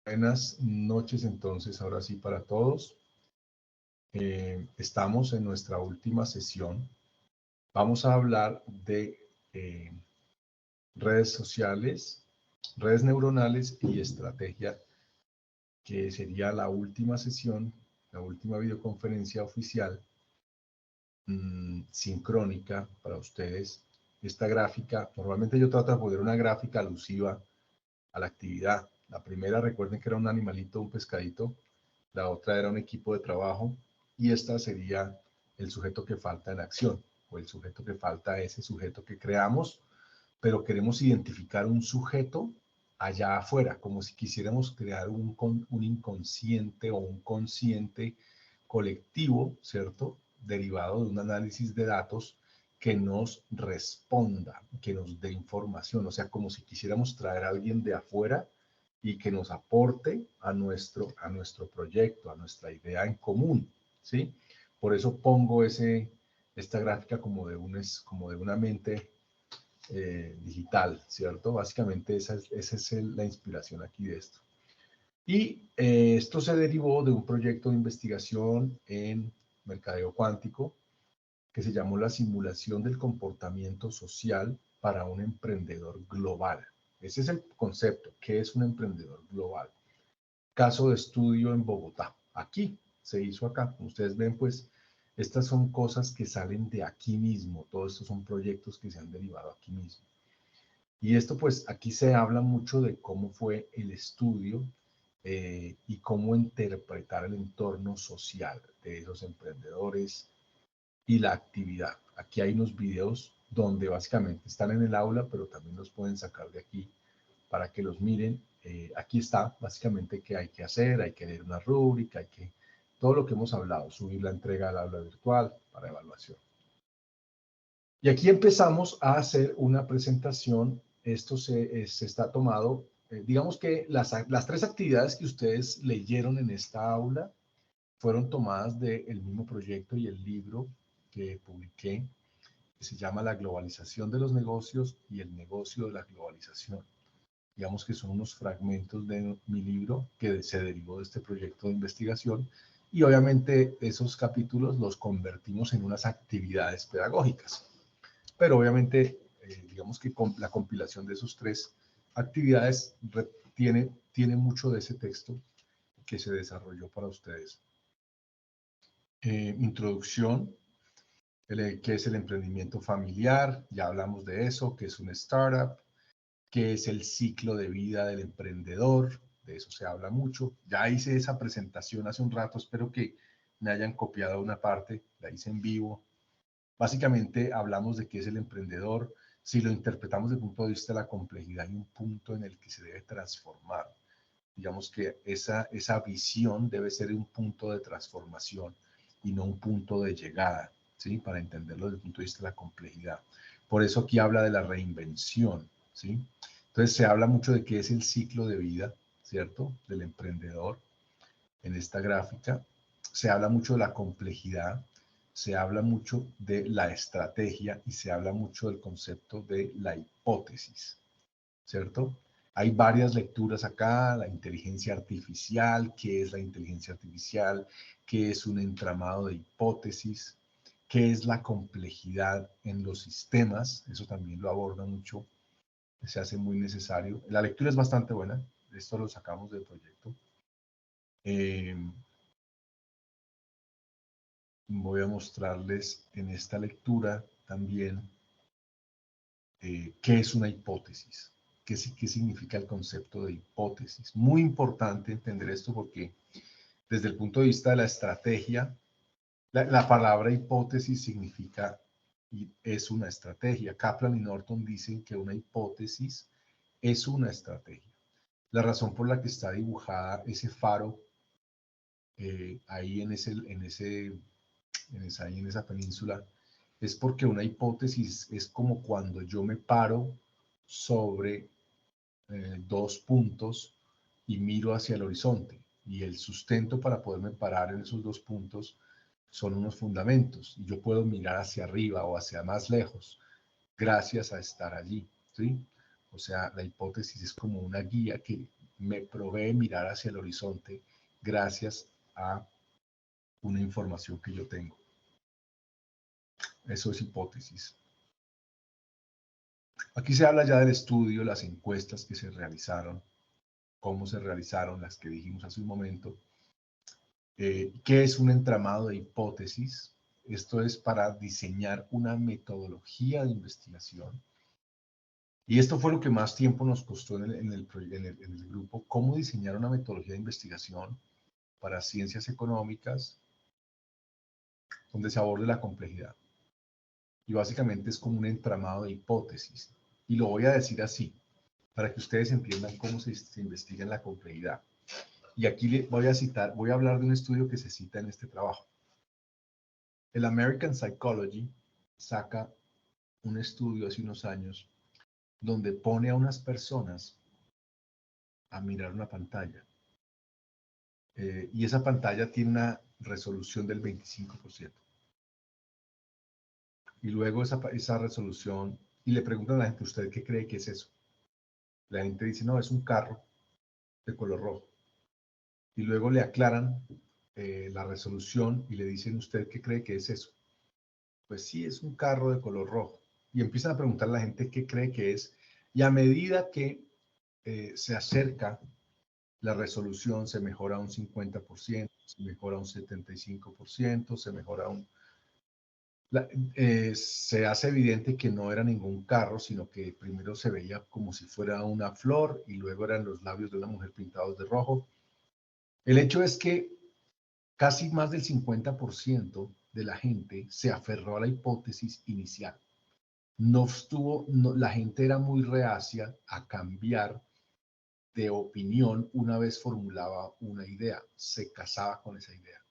Buenas noches entonces, ahora sí para todos. Estamos en nuestra última sesión. Vamos a hablar de redes sociales, redes neuronales y estrategia, que sería la última sesión, la última videoconferencia oficial sincrónica para ustedes. Esta gráfica, normalmente yo trato de poner una gráfica alusiva a la actividad. La primera, recuerden que era un animalito, un pescadito. La otra era un equipo de trabajo y esta sería el sujeto que falta en acción o el sujeto que falta, ese sujeto que creamos, pero queremos identificar un sujeto allá afuera, como si quisiéramos crear un inconsciente o un consciente colectivo, ¿cierto? Derivado de un análisis de datos que nos responda, que nos dé información, o sea, como si quisiéramos traer a alguien de afuera y que nos aporte a nuestro proyecto, a nuestra idea en común, ¿sí? Por eso pongo esta gráfica como de una mente digital, ¿cierto? Básicamente esa es la inspiración aquí de esto. Y esto se derivó de un proyecto de investigación en mercadeo cuántico que se llamó la simulación del comportamiento social para un emprendedor global. Ese es el concepto. ¿Qué es un emprendedor global? Caso de estudio en Bogotá. Aquí, se hizo acá. Como ustedes ven, pues, estas son cosas que salen de aquí mismo. Todos estos son proyectos que se han derivado aquí mismo. Y esto, pues, aquí se habla mucho de cómo fue el estudio y cómo interpretar el entorno social de esos emprendedores y la actividad. Aquí hay unos videos donde básicamente están en el aula, pero también los pueden sacar de aquí para que los miren. Aquí está básicamente qué hay que hacer, hay que leer una rúbrica, todo lo que hemos hablado, subir la entrega al aula virtual para evaluación. Y aquí empezamos a hacer una presentación. Esto se está tomado, digamos que las tres actividades que ustedes leyeron en esta aula fueron tomadas del mismo proyecto y el libro que publiqué, que se llama La globalización de los negocios y el negocio de la globalización. Digamos que son unos fragmentos de mi libro que se derivó de este proyecto de investigación y obviamente esos capítulos los convertimos en unas actividades pedagógicas. Pero obviamente, digamos que la compilación de esos tres actividades tiene mucho de ese texto que se desarrolló para ustedes. Introducción, qué es el emprendimiento familiar, ya hablamos de eso, qué es un startup, qué es el ciclo de vida del emprendedor, de eso se habla mucho. Ya hice esa presentación hace un rato, espero que me hayan copiado una parte, la hice en vivo. Básicamente hablamos de qué es el emprendedor, si lo interpretamos desde el punto de vista de la complejidad y un punto en el que se debe transformar. Digamos que esa visión debe ser un punto de transformación y no un punto de llegada, ¿sí? Para entenderlo desde el punto de vista de la complejidad. Por eso aquí habla de la reinvención, ¿sí? Entonces se habla mucho de qué es el ciclo de vida, ¿cierto? Del emprendedor en esta gráfica. Se habla mucho de la complejidad, se habla mucho de la estrategia y se habla mucho del concepto de la hipótesis, ¿cierto? Hay varias lecturas acá, la inteligencia artificial, qué es la inteligencia artificial, qué es un entramado de hipótesis, qué es la complejidad en los sistemas, eso también lo aborda mucho, se hace muy necesario. La lectura es bastante buena, esto lo sacamos del proyecto. Voy a mostrarles en esta lectura también qué es una hipótesis, qué significa el concepto de hipótesis. Muy importante entender esto porque desde el punto de vista de la estrategia, la palabra hipótesis significa y es una estrategia. Kaplan y Norton dicen que una hipótesis es una estrategia. La razón por la que está dibujada ese faro ahí en esa península es porque una hipótesis es como cuando yo me paro sobre dos puntos y miro hacia el horizonte. Y el sustento para poderme parar en esos dos puntos son unos fundamentos. Y yo puedo mirar hacia arriba o hacia más lejos gracias a estar allí, ¿sí? O sea, la hipótesis es como una guía que me provee mirar hacia el horizonte gracias a una información que yo tengo. Eso es hipótesis. Aquí se habla ya del estudio, las encuestas que se realizaron, cómo se realizaron, las que dijimos hace un momento. ¿Qué es un entramado de hipótesis? Esto es para diseñar una metodología de investigación. Y esto fue lo que más tiempo nos costó en el grupo, cómo diseñar una metodología de investigación para ciencias económicas donde se aborde la complejidad. Y básicamente es como un entramado de hipótesis. Y lo voy a decir así, para que ustedes entiendan cómo se investiga en la complejidad. Y aquí voy a hablar de un estudio que se cita en este trabajo. El American Psychology saca un estudio hace unos años donde pone a unas personas a mirar una pantalla. Y esa pantalla tiene una resolución del 25%. Y luego esa resolución, y le preguntan a la gente, ¿usted qué cree que es eso? La gente dice, no, es un carro de color rojo. Y luego le aclaran la resolución y le dicen, ¿usted qué cree que es eso? Pues sí, es un carro de color rojo. Y empiezan a preguntar a la gente qué cree que es. Y a medida que se acerca la resolución, se mejora un 50%, se mejora un 75%, se mejora se hace evidente que no era ningún carro, sino que primero se veía como si fuera una flor y luego eran los labios de una mujer pintados de rojo. El hecho es que casi más del 50% de la gente se aferró a la hipótesis inicial. La gente era muy reacia a cambiar de opinión una vez formulaba una idea, se casaba con esa idea.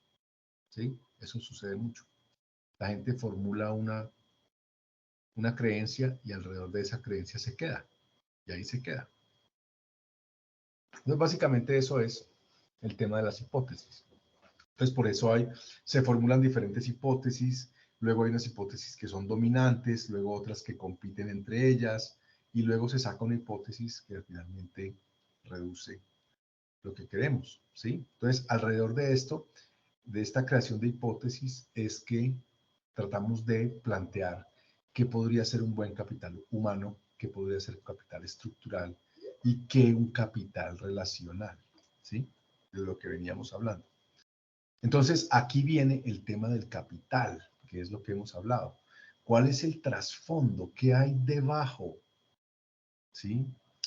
¿Sí? Eso sucede mucho. La gente formula una creencia y alrededor de esa creencia se queda. Y ahí se queda. Entonces, básicamente eso es el tema de las hipótesis. Entonces, por eso se formulan diferentes hipótesis, luego hay unas hipótesis que son dominantes, luego otras que compiten entre ellas, y luego se saca una hipótesis que finalmente reduce lo que queremos, ¿sí? Entonces, alrededor de esto, de esta creación de hipótesis, es que tratamos de plantear qué podría ser un buen capital humano, qué podría ser un capital estructural y qué un capital relacional, ¿sí? De lo que veníamos hablando. Entonces, aquí viene el tema del capital, que es lo que hemos hablado. ¿Cuál es el trasfondo? ¿Qué hay debajo, ¿sí?,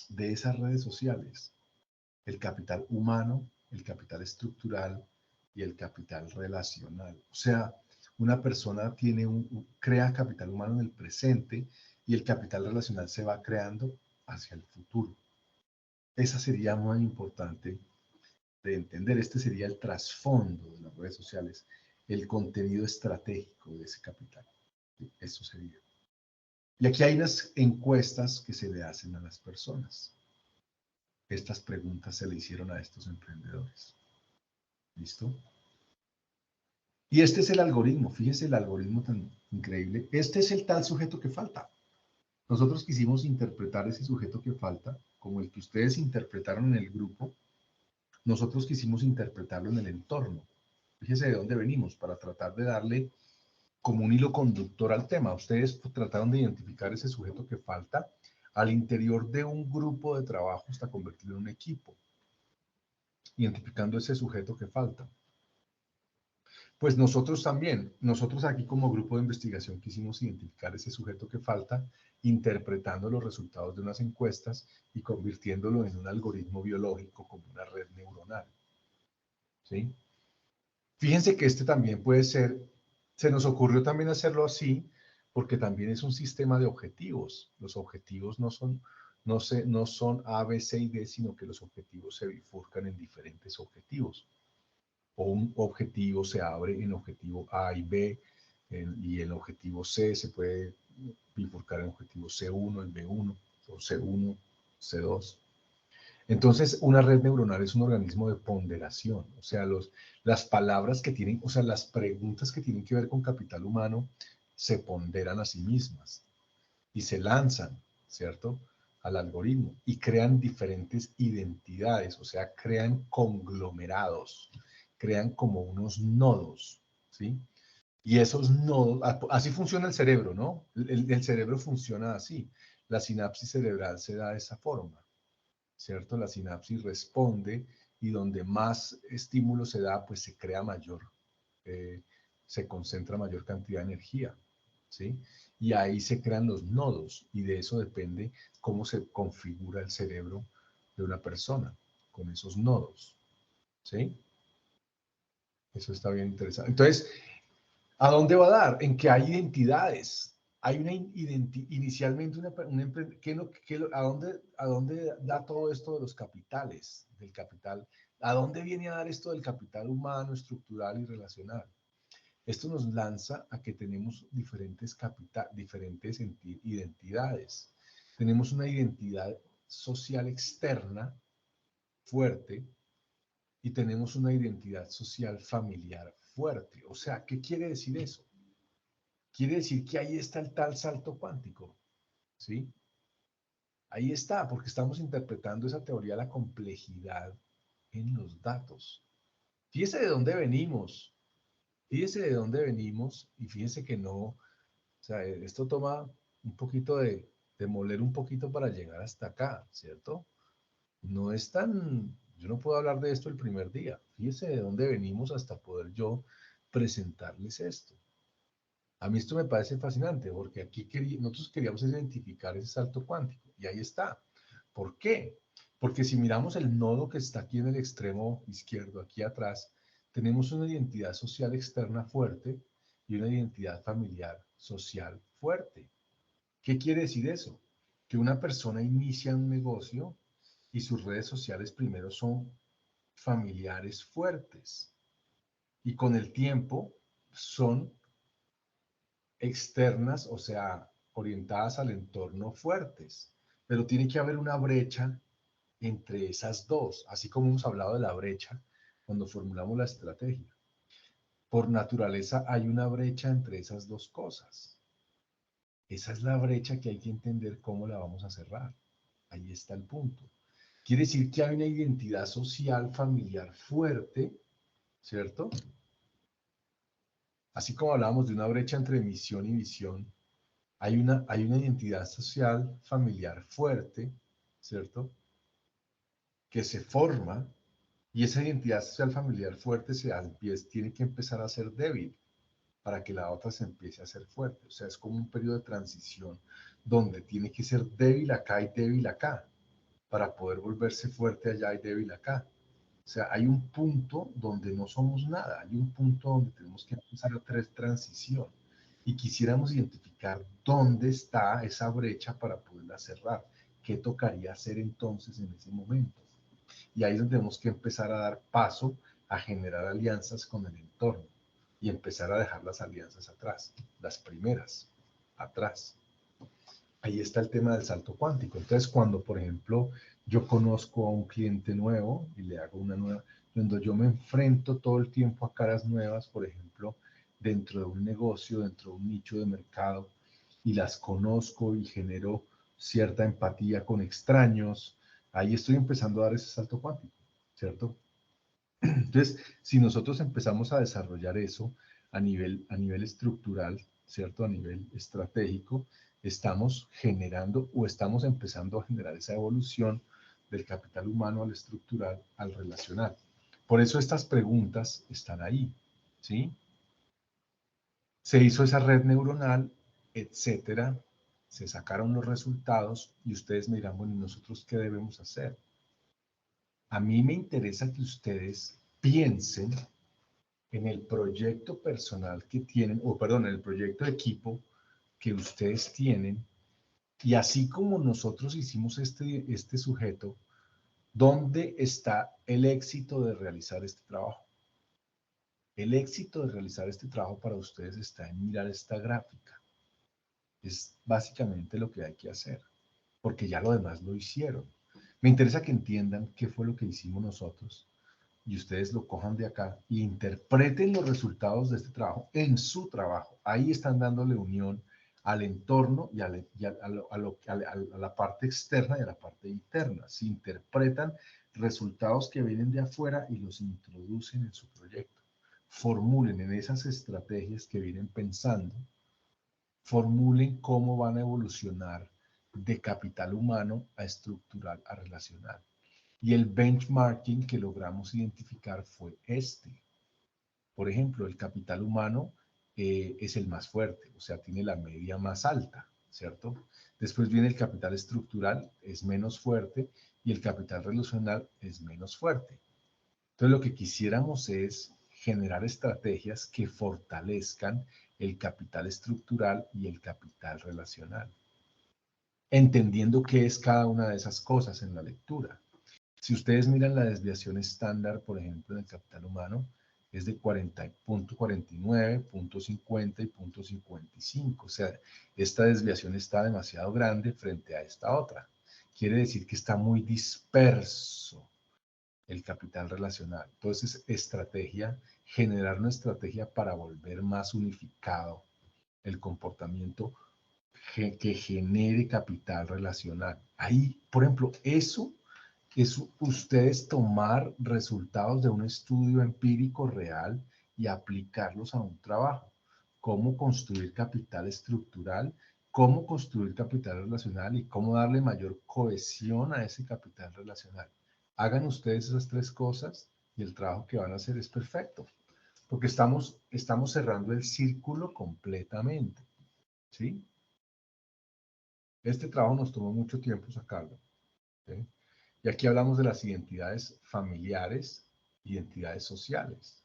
de esas redes sociales? El capital humano, el capital estructural y el capital relacional. O sea, una persona crea capital humano en el presente y el capital relacional se va creando hacia el futuro. Esa sería muy importante de entender. Este sería el trasfondo de las redes sociales, el contenido estratégico de ese capital. Eso sería. Y aquí hay unas encuestas que se le hacen a las personas. Estas preguntas se le hicieron a estos emprendedores. ¿Listo? Y este es el algoritmo. Fíjese el algoritmo tan increíble. Este es el tal sujeto que falta. Nosotros quisimos interpretar ese sujeto que falta, como el que ustedes interpretaron en el grupo. Nosotros quisimos interpretarlo en el entorno. Fíjese de dónde venimos para tratar de darle como un hilo conductor al tema. Ustedes trataron de identificar ese sujeto que falta al interior de un grupo de trabajo hasta convertirlo en un equipo, identificando ese sujeto que falta. Pues nosotros también, nosotros aquí como grupo de investigación quisimos identificar ese sujeto que falta, interpretando los resultados de unas encuestas y convirtiéndolo en un algoritmo biológico como una red neuronal. ¿Sí? Fíjense que este también puede ser, se nos ocurrió también hacerlo así, porque también es un sistema de objetivos. Los objetivos no son A, B, C y D, sino que los objetivos se bifurcan en diferentes objetivos. O un objetivo se abre en objetivo A y B, y el objetivo C se puede bifurcar en objetivo C1, en B1, o C1, C2. Entonces, una red neuronal es un organismo de ponderación, o sea, las palabras que tienen, o sea, las preguntas que tienen que ver con capital humano se ponderan a sí mismas y se lanzan, ¿cierto?, al algoritmo y crean diferentes identidades, o sea, crean conglomerados, crean como unos nodos, ¿sí? Y esos nodos, así funciona el cerebro, ¿no? El cerebro funciona así. La sinapsis cerebral se da de esa forma, ¿cierto? La sinapsis responde y donde más estímulo se da, pues se crea mayor, eh, se concentra mayor cantidad de energía, ¿sí? Y ahí se crean los nodos y de eso depende cómo se configura el cerebro de una persona con esos nodos, ¿sí? Eso está bien interesante. Entonces, ¿a dónde va a dar? En que hay identidades. Hay una inicialmente ¿a dónde da todo esto de los capitales, del capital? ¿A dónde viene a dar esto del capital humano, estructural y relacional? Esto nos lanza a que tenemos diferentes identidades. Tenemos una identidad social externa fuerte y tenemos una identidad social familiar fuerte. O sea, ¿qué quiere decir eso? Quiere decir que ahí está el tal salto cuántico, ¿sí? Ahí está, porque estamos interpretando esa teoría de la complejidad en los datos. Fíjese de dónde venimos, fíjese de dónde venimos y fíjese que no, o sea, esto toma un poquito de moler un poquito para llegar hasta acá, ¿cierto? No es tan, yo no puedo hablar de esto el primer día. Fíjese de dónde venimos hasta poder yo presentarles esto. A mí esto me parece fascinante porque aquí nosotros queríamos identificar ese salto cuántico y ahí está. ¿Por qué? Porque si miramos el nodo que está aquí en el extremo izquierdo, aquí atrás, tenemos una identidad social externa fuerte y una identidad familiar social fuerte. ¿Qué quiere decir eso? Que una persona inicia un negocio y sus redes sociales primero son familiares fuertes y con el tiempo son externas, o sea, orientadas al entorno fuertes, pero tiene que haber una brecha entre esas dos, así como hemos hablado de la brecha cuando formulamos la estrategia. Por naturaleza hay una brecha entre esas dos cosas. Esa es la brecha que hay que entender cómo la vamos a cerrar. Ahí está el punto. Quiere decir que hay una identidad social familiar fuerte, ¿cierto? Así como hablábamos de una brecha entre misión y visión, hay una identidad social familiar fuerte, ¿cierto? Que se forma y esa identidad social familiar fuerte tiene que empezar a ser débil para que la otra se empiece a hacer fuerte. O sea, es como un periodo de transición donde tiene que ser débil acá y débil acá para poder volverse fuerte allá y débil acá. O sea, hay un punto donde no somos nada, hay un punto donde tenemos que empezar a hacer transición y quisiéramos identificar dónde está esa brecha para poderla cerrar. ¿Qué tocaría hacer entonces en ese momento? Y ahí es donde tenemos que empezar a dar paso a generar alianzas con el entorno y empezar a dejar las alianzas atrás, las primeras, atrás. Ahí está el tema del salto cuántico. Entonces, cuando, por ejemplo, yo conozco a un cliente nuevo y le hago una nueva, cuando yo me enfrento todo el tiempo a caras nuevas, por ejemplo, dentro de un negocio, dentro de un nicho de mercado, y las conozco y genero cierta empatía con extraños, ahí estoy empezando a dar ese salto cuántico, ¿cierto? Entonces, si nosotros empezamos a desarrollar eso a nivel estructural, ¿cierto? A nivel estratégico, estamos generando o estamos empezando a generar esa evolución del capital humano al estructural, al relacional. Por eso estas preguntas están ahí, ¿sí? Se hizo esa red neuronal, etcétera, se sacaron los resultados y ustedes me dirán, bueno, ¿y nosotros qué debemos hacer? A mí me interesa que ustedes piensen en el proyecto personal que tienen, o perdón, en el proyecto de equipo que ustedes tienen, y así como nosotros hicimos este sujeto, ¿dónde está el éxito de realizar este trabajo? El éxito de realizar este trabajo para ustedes está en mirar esta gráfica. Es básicamente lo que hay que hacer, porque ya lo demás lo hicieron. Me interesa que entiendan qué fue lo que hicimos nosotros y ustedes lo cojan de acá y interpreten los resultados de este trabajo en su trabajo. Ahí están dándole unión al entorno y a la parte externa y a la parte interna. Se interpretan resultados que vienen de afuera y los introducen en su proyecto. Formulen en esas estrategias que vienen pensando, formulen cómo van a evolucionar de capital humano a estructural a relacional. Y el benchmarking que logramos identificar fue este. Por ejemplo, el capital humano es el más fuerte, o sea, tiene la media más alta, ¿cierto? Después viene el capital estructural, es menos fuerte, y el capital relacional es menos fuerte. Entonces, lo que quisiéramos es generar estrategias que fortalezcan el capital estructural y el capital relacional, entendiendo qué es cada una de esas cosas en la lectura. Si ustedes miran la desviación estándar, por ejemplo, en el capital humano, es de 40.49, punto 50 y punto 55. O sea, esta desviación está demasiado grande frente a esta otra. Quiere decir que está muy disperso el capital relacional. Entonces, generar una estrategia para volver más unificado el comportamiento que genere capital relacional. Ahí, por ejemplo, eso es ustedes tomar resultados de un estudio empírico real y aplicarlos a un trabajo. Cómo construir capital estructural, cómo construir capital relacional y cómo darle mayor cohesión a ese capital relacional. Hagan ustedes esas tres cosas y el trabajo que van a hacer es perfecto, porque estamos cerrando el círculo completamente, ¿sí? Este trabajo nos tomó mucho tiempo sacarlo, ¿sí? Y aquí hablamos de las identidades familiares, identidades sociales,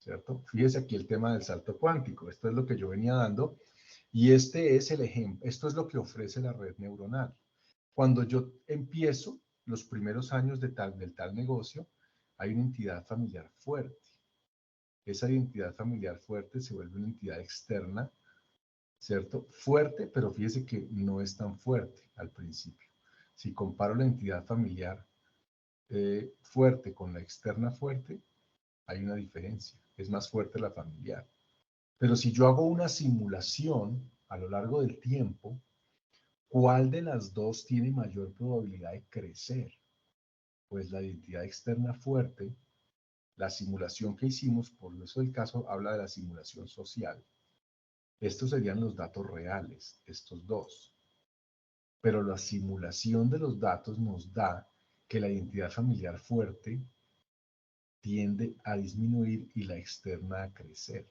¿cierto? Fíjese aquí el tema del salto cuántico. Esto es lo que yo venía dando y este es el ejemplo. Esto es lo que ofrece la red neuronal. Cuando yo empiezo los primeros años del tal negocio, hay una entidad familiar fuerte. Esa identidad familiar fuerte se vuelve una entidad externa, ¿cierto? Fuerte, pero fíjese que no es tan fuerte al principio. Si comparo la entidad familiar fuerte con la externa fuerte, hay una diferencia. Es más fuerte la familiar. Pero si yo hago una simulación a lo largo del tiempo, ¿cuál de las dos tiene mayor probabilidad de crecer? Pues la identidad externa fuerte, la simulación que hicimos, por eso el caso habla de la simulación social. Estos serían los datos reales, estos dos. Pero la simulación de los datos nos da que la identidad familiar fuerte tiende a disminuir y la externa a crecer.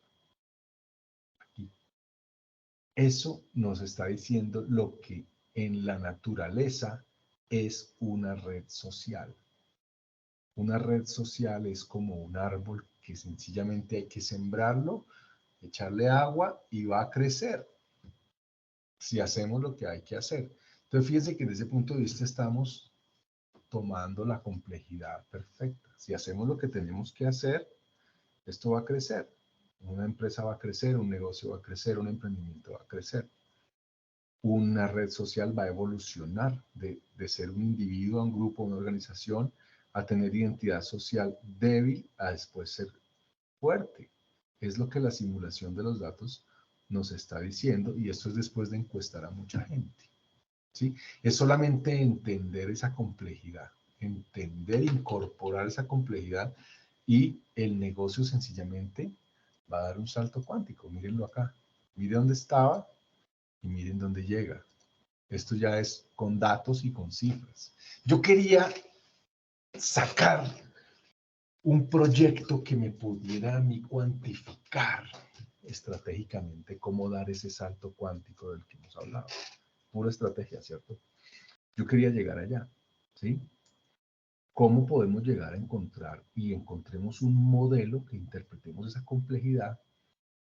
Aquí. Eso nos está diciendo lo que en la naturaleza es una red social. Una red social es como un árbol que sencillamente hay que sembrarlo, echarle agua y va a crecer si hacemos lo que hay que hacer. Entonces fíjense que desde ese punto de vista estamos tomando la complejidad perfecta. Si hacemos lo que tenemos que hacer, esto va a crecer. Una empresa va a crecer, un negocio va a crecer, un emprendimiento va a crecer. Una red social va a evolucionar de ser un individuo, un grupo, una organización, a tener identidad social débil, a después ser fuerte. Es lo que la simulación de los datos nos está diciendo y esto es después de encuestar a mucha gente. ¿Sí? Es solamente entender esa complejidad, entender, incorporar esa complejidad y el negocio sencillamente va a dar un salto cuántico. Mírenlo acá. Miren dónde estaba y miren dónde llega. Esto ya es con datos y con cifras. Yo quería sacar un proyecto que me pudiera a mí cuantificar estratégicamente cómo dar ese salto cuántico del que hemos hablado. Pura estrategia, ¿cierto? Yo quería llegar allá, ¿sí? ¿Cómo podemos llegar a encontrar y encontremos un modelo que interpretemos esa complejidad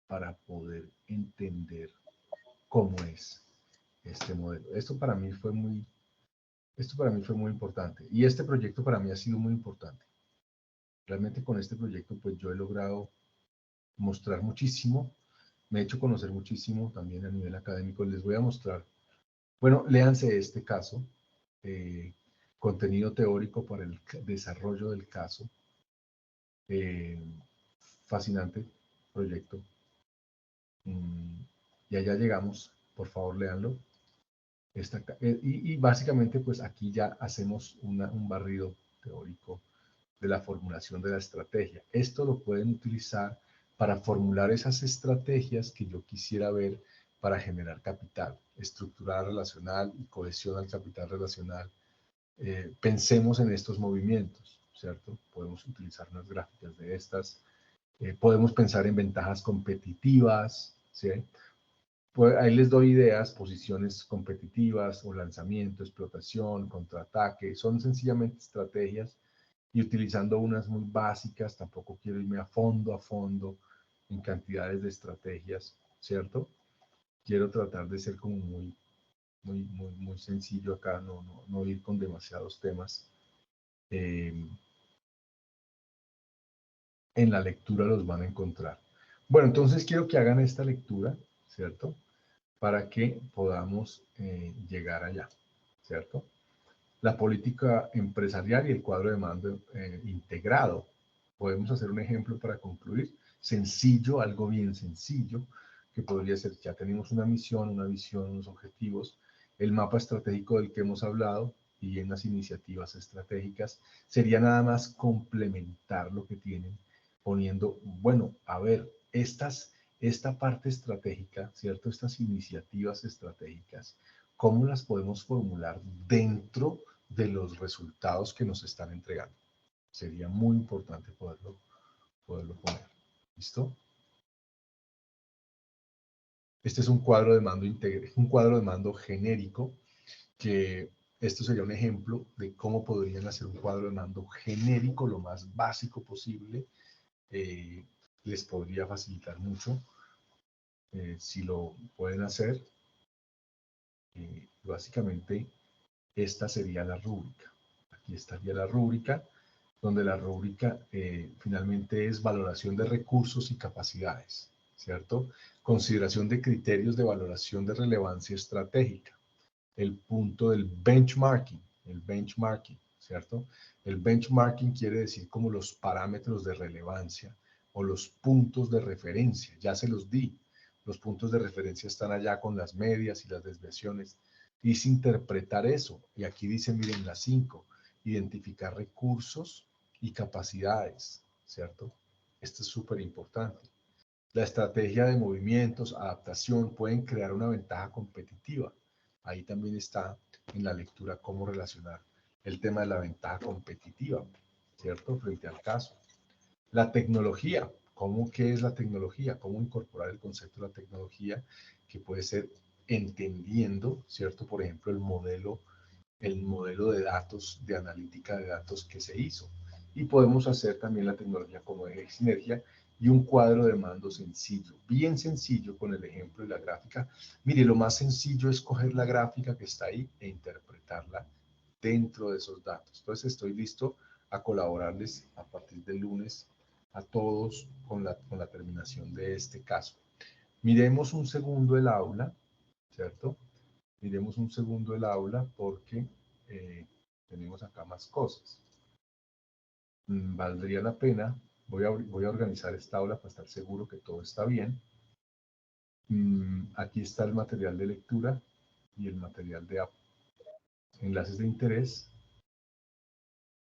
para poder entender cómo es este modelo? Esto para mí fue muy importante y este proyecto para mí ha sido muy importante. Realmente con este proyecto pues yo he logrado mostrar muchísimo, me he hecho conocer muchísimo también a nivel académico. Les voy a mostrar, bueno, léanse este caso, contenido teórico para el desarrollo del caso. Fascinante proyecto. Y allá llegamos, por favor, léanlo. Y básicamente, pues aquí ya hacemos un barrido teórico de la formulación de la estrategia. Esto lo pueden utilizar para formular esas estrategias que yo quisiera ver para generar capital, estructural relacional y cohesión al capital relacional. Pensemos en estos movimientos, ¿cierto? Podemos utilizar unas gráficas de estas. Podemos pensar en ventajas competitivas, ¿sí? Pues ahí les doy ideas, posiciones competitivas o lanzamiento, explotación, contraataque. Son sencillamente estrategias y utilizando unas muy básicas, tampoco quiero irme a fondo en cantidades de estrategias, ¿cierto? Quiero tratar de ser como muy sencillo acá, no ir con demasiados temas. En la lectura los van a encontrar. Bueno, entonces quiero que hagan esta lectura, ¿cierto? Para que podamos llegar allá, ¿cierto? La política empresarial y el cuadro de mando integrado. Podemos hacer un ejemplo para concluir. Sencillo, algo bien sencillo, que podría ser, ya tenemos una misión, una visión, unos objetivos, el mapa estratégico del que hemos hablado y en las iniciativas estratégicas. Sería nada más complementar lo que tienen, poniendo, bueno, a ver, esta parte estratégica, ¿cierto? Estas iniciativas estratégicas, ¿cómo las podemos formular dentro de los resultados que nos están entregando? Sería muy importante poderlo poner. ¿Listo? Este es un cuadro de mando un cuadro de mando genérico, que esto sería un ejemplo de cómo podrían hacer un cuadro de mando genérico, lo más básico posible. Les podría facilitar mucho si lo pueden hacer. Básicamente, esta sería la rúbrica. Aquí estaría la rúbrica, donde la rúbrica finalmente es valoración de recursos y capacidades, ¿cierto? Consideración de criterios de valoración de relevancia estratégica. El punto del benchmarking, ¿cierto? El benchmarking quiere decir como los parámetros de relevancia o los puntos de referencia, ya se los di. Los puntos de referencia están allá con las medias y las desviaciones. Dice interpretar eso. Y aquí dice, miren, las 5, identificar recursos y capacidades, ¿cierto? Esto es súper importante. La estrategia de movimientos, adaptación, pueden crear una ventaja competitiva. Ahí también está en la lectura cómo relacionar el tema de la ventaja competitiva, ¿cierto? Frente al caso. La tecnología, ¿qué es la tecnología? ¿Cómo incorporar el concepto de la tecnología? Que puede ser entendiendo, ¿cierto? Por ejemplo, el modelo de datos, de analítica de datos que se hizo. Y podemos hacer también la tecnología como eje de sinergia y un cuadro de mando sencillo, bien sencillo con el ejemplo de la gráfica. Mire, lo más sencillo es coger la gráfica que está ahí e interpretarla dentro de esos datos. Entonces estoy listo a colaborarles a partir del lunes a todos con la terminación de este caso. Miremos un segundo el aula, ¿cierto? Miremos un segundo el aula porque tenemos acá más cosas. Valdría la pena, voy a organizar esta aula para estar seguro que todo está bien. Aquí está el material de lectura y el material de enlaces de interés.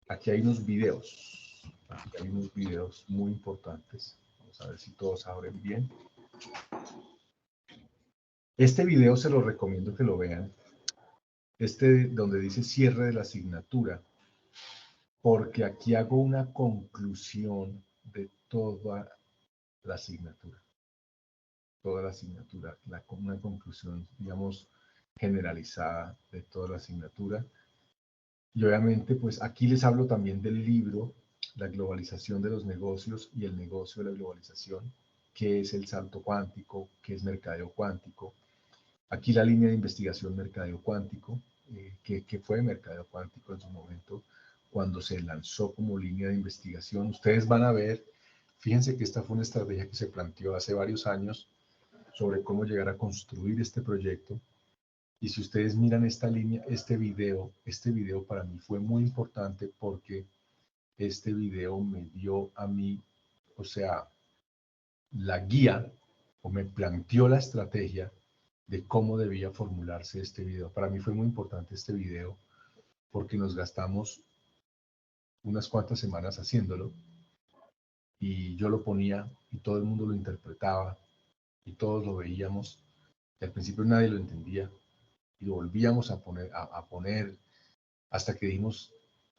Aquí hay unos videos. Aquí hay unos videos muy importantes. Vamos a ver si todos abren bien. Este video se lo recomiendo que lo vean. Donde dice cierre de la asignatura. Porque aquí hago una conclusión de toda la asignatura. Toda la asignatura. Una conclusión, digamos, generalizada de toda la asignatura. Y obviamente, pues aquí les hablo también del libro, La globalización de los negocios y el negocio de la globalización, qué es el salto cuántico, qué es mercadeo cuántico. Aquí la línea de investigación mercadeo cuántico, que fue mercadeo cuántico en su momento, cuando se lanzó como línea de investigación. Ustedes van a ver, fíjense que esta fue una estrategia que se planteó hace varios años sobre cómo llegar a construir este proyecto. Y si ustedes miran esta línea, este video para mí fue muy importante porque este video me dio a mí, o sea, la guía o me planteó la estrategia de cómo debía formularse este video. Para mí fue muy importante este video porque nos gastamos unas cuantas semanas haciéndolo y yo lo ponía y todo el mundo lo interpretaba y todos lo veíamos y al principio nadie lo entendía y lo volvíamos a poner hasta que dijimos,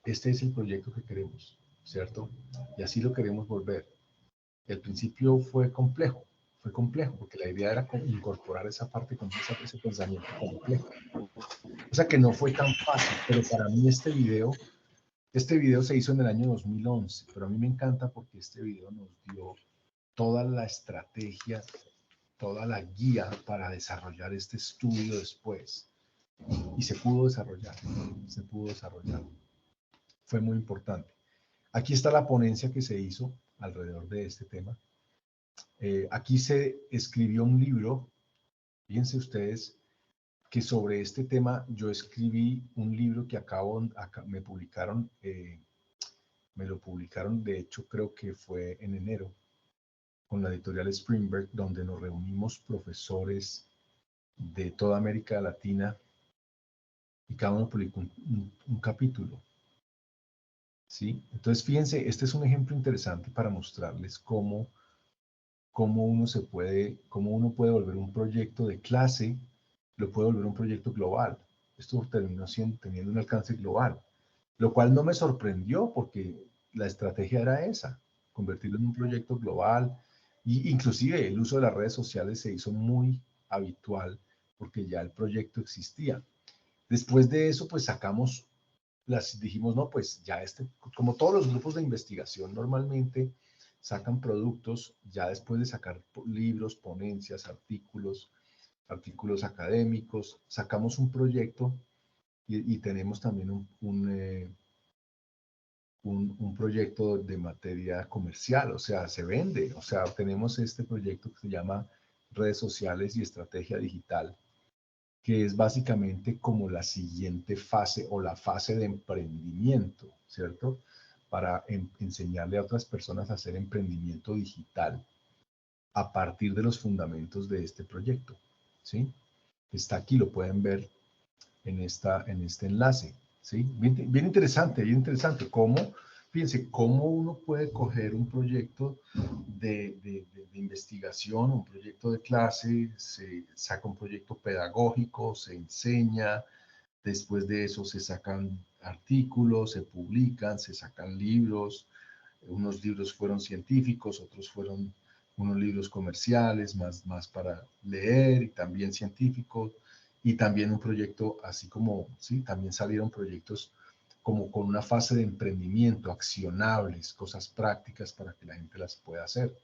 este es el proyecto que queremos, ¿cierto? Y así lo queremos volver. El principio fue complejo porque la idea era incorporar esa parte, ese pensamiento complejo. O sea que no fue tan fácil, pero para mí este video se hizo en el año 2011, pero a mí me encanta porque este video nos dio toda la estrategia, toda la guía para desarrollar este estudio después. Y se pudo desarrollar. Fue muy importante. Aquí está la ponencia que se hizo alrededor de este tema. Aquí se escribió un libro, fíjense ustedes, que sobre este tema yo escribí un libro que me publicaron, me lo publicaron, de hecho creo que fue en enero, con la editorial Springberg, donde nos reunimos profesores de toda América Latina y cada uno publicó un capítulo. ¿Sí? Entonces, fíjense, este es un ejemplo interesante para mostrarles cómo cómo uno puede volver un proyecto de clase, lo puede volver un proyecto global. Esto terminó teniendo un alcance global, lo cual no me sorprendió porque la estrategia era esa, convertirlo en un proyecto global, y inclusive el uso de las redes sociales se hizo muy habitual porque ya el proyecto existía. Después de eso, pues dijimos, no, pues ya como todos los grupos de investigación normalmente sacan productos ya después de sacar libros, ponencias, artículos académicos, sacamos un proyecto y tenemos también un proyecto de materia comercial, o sea, se vende, o sea, tenemos este proyecto que se llama Redes Sociales y Estrategia Digital, que es básicamente como la siguiente fase o la fase de emprendimiento, ¿cierto? Para enseñarle a otras personas a hacer emprendimiento digital a partir de los fundamentos de este proyecto, ¿sí? Está aquí, lo pueden ver en este enlace, ¿sí? Bien interesante, fíjense, cómo uno puede coger un proyecto de investigación, un proyecto de clase, se saca un proyecto pedagógico, se enseña, después de eso se sacan artículos, se publican, se sacan libros, unos libros fueron científicos, otros fueron unos libros comerciales, más para leer y también científicos, y también un proyecto, así como, sí, también salieron proyectos como con una fase de emprendimiento, accionables, cosas prácticas para que la gente las pueda hacer,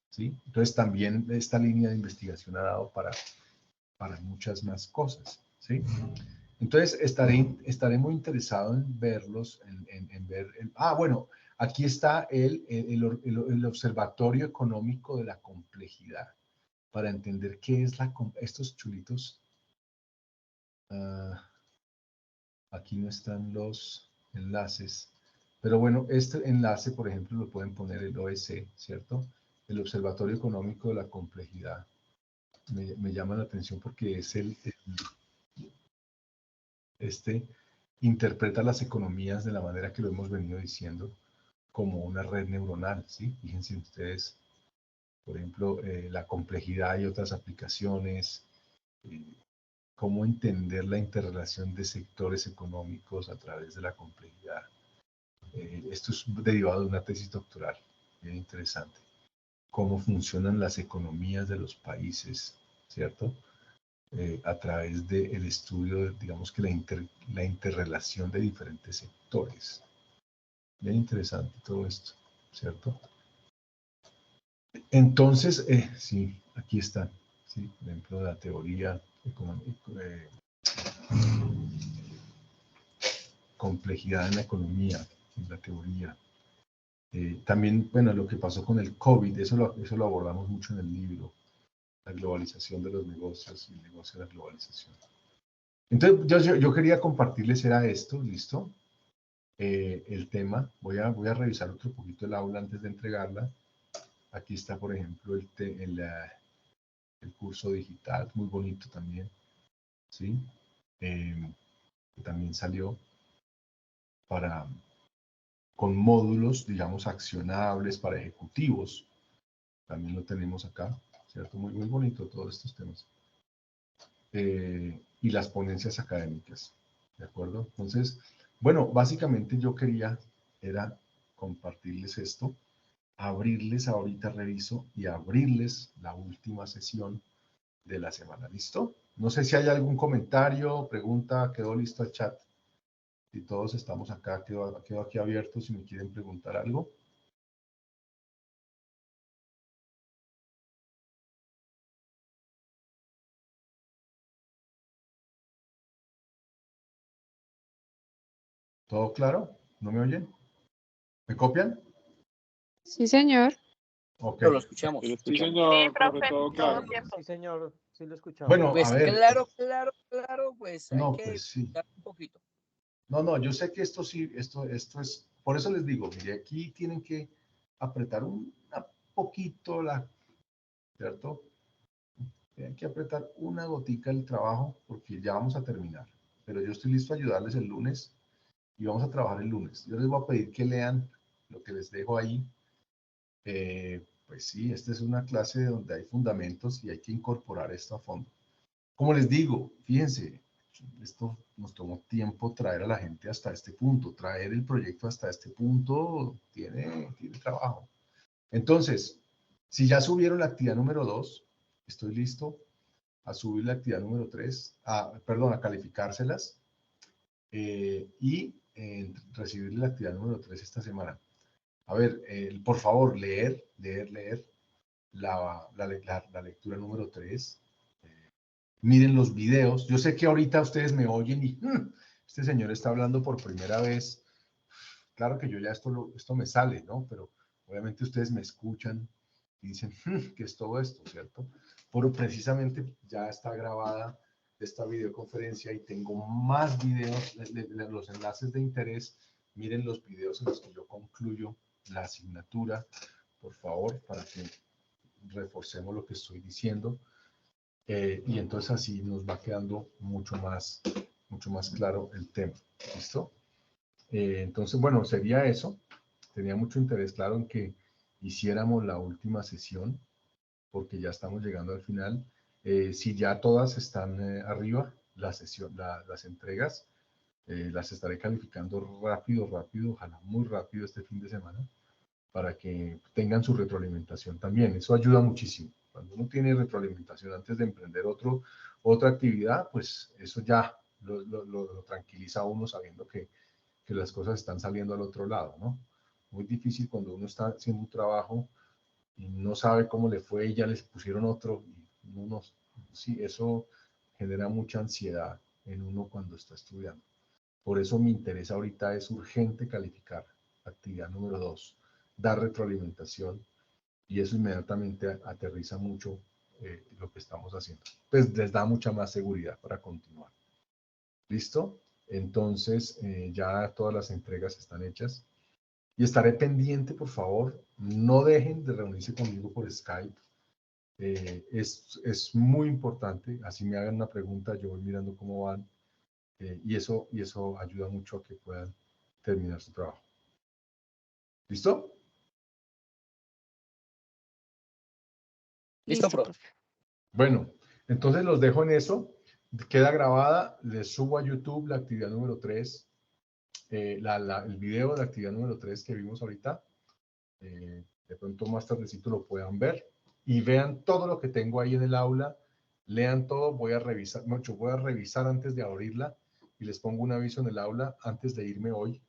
¿sí? Entonces también esta línea de investigación ha dado para muchas más cosas, ¿sí? Entonces estaré muy interesado en verlos, en ver, bueno, aquí está el Observatorio Económico de la Complejidad, para entender qué es estos chulitos. Aquí no están los enlaces, pero bueno, este enlace, por ejemplo, lo pueden poner el OEC, ¿cierto? El Observatorio Económico de la Complejidad. Me llama la atención porque es interpreta las economías de la manera que lo hemos venido diciendo, como una red neuronal, ¿sí? Fíjense ustedes, por ejemplo, la complejidad y otras aplicaciones, cómo entender la interrelación de sectores económicos a través de la complejidad. Esto es derivado de una tesis doctoral, bien interesante. Cómo funcionan las economías de los países, ¿cierto? A través del estudio, digamos que la interrelación de diferentes sectores. Bien interesante todo esto, ¿cierto? Entonces, sí, aquí están, ¿sí? Por ejemplo, la teoría económica, complejidad en la economía, en la teoría. También, bueno, lo que pasó con el COVID, eso lo abordamos mucho en el libro, la globalización de los negocios y el negocio de la globalización. Entonces, yo quería compartirles, era esto, ¿listo? El tema. Voy a revisar otro poquito el aula antes de entregarla. Aquí está, por ejemplo, el curso digital, muy bonito también, ¿sí? Que también salió con módulos, digamos, accionables para ejecutivos. También lo tenemos acá, ¿cierto? Muy, muy bonito todos estos temas. Y las ponencias académicas, ¿de acuerdo? Entonces, bueno, básicamente yo quería, era compartirles esto, abrirles ahorita, reviso, y abrirles la última sesión de la semana, ¿listo? No sé si hay algún comentario, pregunta, quedó listo el chat. Si todos estamos acá, quedo aquí abierto si me quieren preguntar algo. ¿Todo claro? ¿No me oyen? ¿Me copian? Sí, señor. Ok. Lo escuchamos. Sí, señor, profe, todo claro. Sí, señor, sí lo escuchamos. Bueno, Pues a ver. claro, pues hay No, que pues sí. dar un poquito. No, yo sé que esto sí, esto es, por eso les digo, mire, aquí tienen que apretar un poquito ¿cierto? Tienen que apretar una gotica el trabajo porque ya vamos a terminar. Pero yo estoy listo a ayudarles el lunes y vamos a trabajar el lunes. Yo les voy a pedir que lean lo que les dejo ahí. Pues sí, esta es una clase donde hay fundamentos y hay que incorporar esto a fondo. Como les digo, fíjense, esto nos tomó tiempo traer a la gente hasta este punto. Traer el proyecto hasta este punto tiene trabajo. Entonces, si ya subieron la actividad número 2, estoy listo a subir la actividad número 3, a calificárselas y recibir la actividad número 3 esta semana. A ver, por favor, leer la lectura número 3. Miren los videos. Yo sé que ahorita ustedes me oyen y este señor está hablando por primera vez. Claro que yo ya esto me sale, ¿no? Pero obviamente ustedes me escuchan y dicen, ¿qué es todo esto, cierto? Pero precisamente ya está grabada esta videoconferencia y tengo más videos, los enlaces de interés. Miren los videos en los que yo concluyo la asignatura, por favor, para que reforcemos lo que estoy diciendo. Y entonces así nos va quedando mucho más claro el tema. ¿Listo? Entonces, bueno, sería eso. Tenía mucho interés, claro, en que hiciéramos la última sesión, porque ya estamos llegando al final. Si ya todas están arriba, las entregas, las estaré calificando rápido, ojalá muy rápido este fin de semana, para que tengan su retroalimentación también. Eso ayuda muchísimo. Cuando uno tiene retroalimentación antes de emprender otra actividad, pues eso ya lo tranquiliza a uno sabiendo que las cosas están saliendo al otro lado, ¿no? Muy difícil cuando uno está haciendo un trabajo y no sabe cómo le fue y ya les pusieron otro. Sí, eso genera mucha ansiedad en uno cuando está estudiando. Por eso mi interés ahorita es urgente calificar actividad número 2, dar retroalimentación, y eso inmediatamente aterriza mucho lo que estamos haciendo. Pues les da mucha más seguridad para continuar. ¿Listo? Entonces ya todas las entregas están hechas. Y estaré pendiente, por favor, no dejen de reunirse conmigo por Skype. Es muy importante, así me hagan una pregunta, yo voy mirando cómo van. Y eso ayuda mucho a que puedan terminar su trabajo. ¿Listo? Listo, profe. Bueno, entonces los dejo en eso. Queda grabada, les subo a YouTube la actividad número 3, el video de la actividad número 3 que vimos ahorita. De pronto más tardecito lo puedan ver y vean todo lo que tengo ahí en el aula. Lean todo, voy a revisar antes de abrirla y les pongo un aviso en el aula antes de irme hoy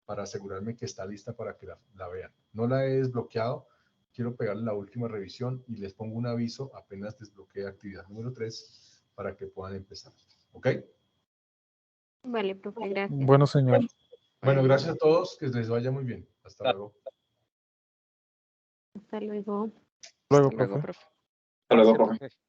para asegurarme que está lista para que la vean. No la he desbloqueado, quiero pegarle la última revisión y les pongo un aviso apenas desbloquee actividad número 3 para que puedan empezar. ¿Ok? Vale, profe, gracias. Bueno, señor. Bueno, gracias a todos, que les vaya muy bien. Hasta luego. Hasta luego. Luego, Luego, profe. profe. Hasta luego, Gracias, profe. profe.